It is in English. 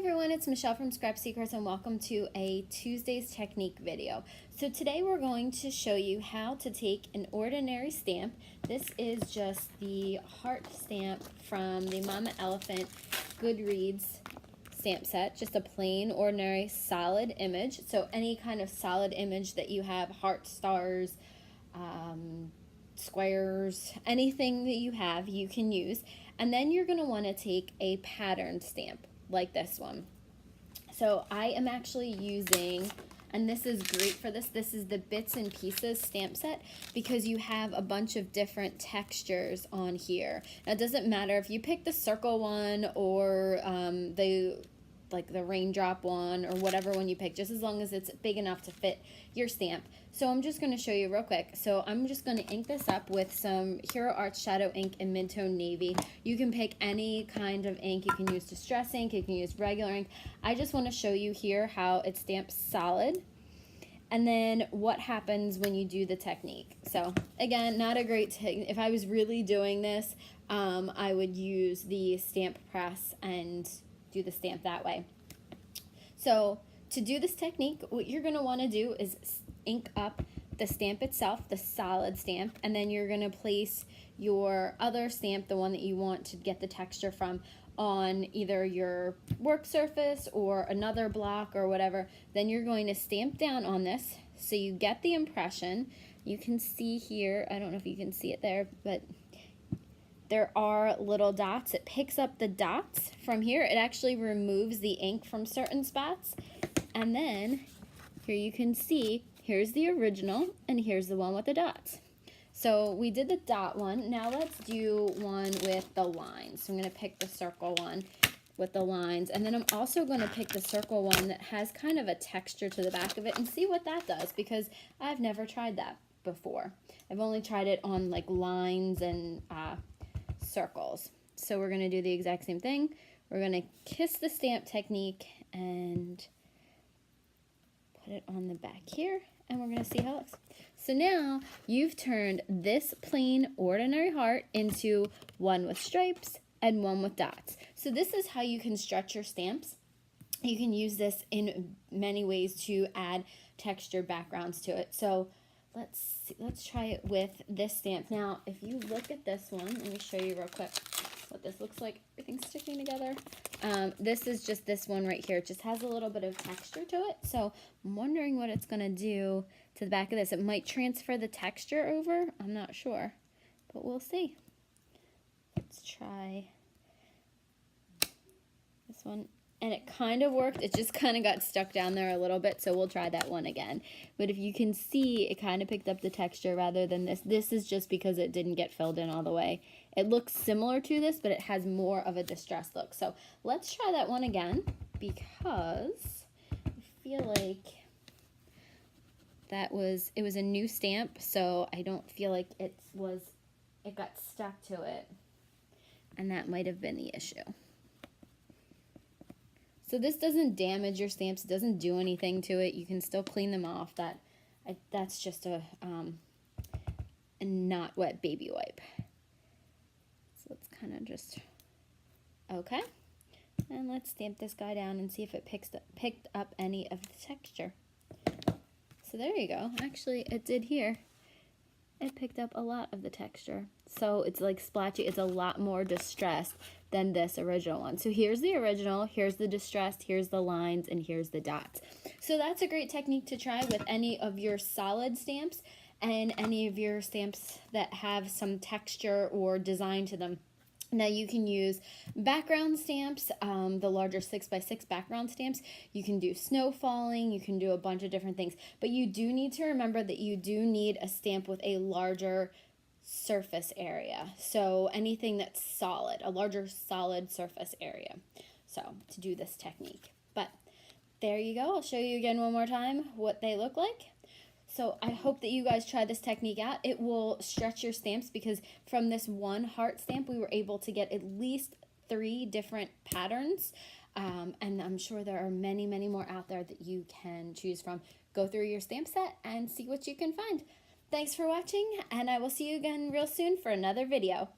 everyone, it's Michelle from Scrap Secrets and welcome to a Tuesday's Technique video. So today we're going to show you how to take an ordinary stamp. This is just the heart stamp from the Mama Elephant Goodreads stamp set, just a plain ordinary solid image. So any kind of solid image that you have, heart, stars, squares, anything that you have, you can use. And then you're going to want to take a pattern stamp like this one. So I am actually using, and this is great for this is the Bits and Pieces stamp set because you have a bunch of different textures on here. Now it doesn't matter if you pick the circle one or the raindrop one or whatever one you pick, just as long as it's big enough to fit your stamp. So I'm just going to show you real quick. So I'm just going to ink this up with some Hero Arts Shadow ink in Mid-Tone Navy. You can pick any kind of ink. You can use Distress ink, you can use regular ink. I just want to show you here how it stamps solid and then what happens when you do the technique. So again, not a great technique. If I was really doing this, I would use the stamp press and do the stamp that way. So to do this technique, what you're going to want to do is ink up the stamp itself, the solid stamp, and then you're going to place your other stamp, the one that you want to get the texture from, on either your work surface or another block or whatever. Then you're going to stamp down on this so you get the impression. You can see here, I don't know if you can see it there, but there are little dots. It picks up the dots from here. It actually removes the ink from certain spots. And then here you can see, here's the original and here's the one with the dots. So we did the dot one. Now let's do one with the lines. So I'm going to pick the circle one with the lines. And then I'm also going to pick the circle one that has kind of a texture to the back of it and see what that does because I've never tried that before. I've only tried it on like lines and circles. So we're going to do the exact same thing. We're going to kiss the stamp technique and put it on the back here, and we're going to see how it looks. So now you've turned this plain ordinary heart into one with stripes and one with dots. So this is how you can stretch your stamps. You can use this in many ways to add texture backgrounds to it. So let's try it with this stamp. Now, if you look at this one, let me show you real quick what this looks like. Everything's sticking together. This is just this one right here. It just has a little bit of texture to it. So I'm wondering what it's going to do to the back of this. It might transfer the texture over. I'm not sure, but we'll see. Let's try this one. And it kind of worked. It just kind of got stuck down there a little bit, so we'll try that one again. But if you can see, it kind of picked up the texture rather than this. This is just because it didn't get filled in all the way. It looks similar to this, but it has more of a distressed look. So let's try that one again because I feel like it was a new stamp, so I don't feel like it got stuck to it. And that might have been the issue. So this doesn't damage your stamps. It doesn't do anything to it. You can still clean them off. That's just a not wet baby wipe. So let's kind of just, okay. And let's stamp this guy down and see if it picked up any of the texture. So there you go. Actually, it did here. It picked up a lot of the texture. So it's like splotchy. It's a lot more distressed than this original one. So here's the original, here's the distressed, here's the lines, and here's the dots. So that's a great technique to try with any of your solid stamps and any of your stamps that have some texture or design to them. Now you can use background stamps, the larger 6x6 background stamps. You can do snow falling, you can do a bunch of different things. But you do need to remember that you do need a stamp with a larger surface area. So anything that's solid, a larger solid surface area. So to do this technique. But there you go. I'll show you again one more time what they look like. So I hope that you guys try this technique out. It will stretch your stamps because from this one heart stamp, we were able to get at least 3 different patterns. And I'm sure there are many, many more out there that you can choose from. Go through your stamp set and see what you can find. Thanks for watching, and I will see you again real soon for another video.